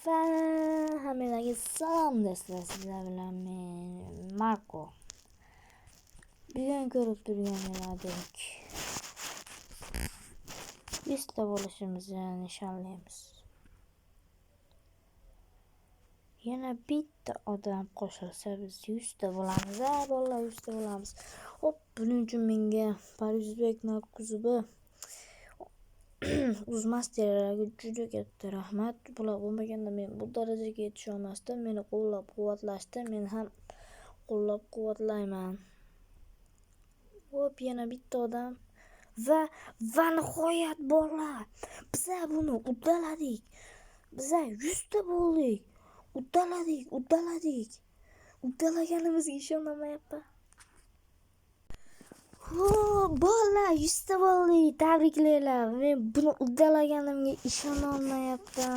Va hammalarga salom do'stlar, sizlar bilan men Marko. Bugun ko'rib turganlaringdek 100 ta bo'lishimizni nishonlaymiz. Yana bitta odam qo'shilsa biz 100 ta bo'lamiz. Bolalar 100 ta bo'lamiz. Hop, buning uchun menga Parizbek Narkuzubi Uzmasterlarga juda katta rahmat. Bular bo'lmaganda men bu darajaga yetisha olmasdim. Meni qo'llab-quvvatlashdi. Men ham qo'llab-quvvatlayman. Hop, yana bitta odam va nihoyat bolalar. Biz buni uddaladik. Biz 100 ta bo'ldik. Uddaladik. Uddalaganimizga ishonamayapman. Bolalar 100 ta bo'ldik. Tabriklaylar. Men buni uddalaganimga ishona olmayapman.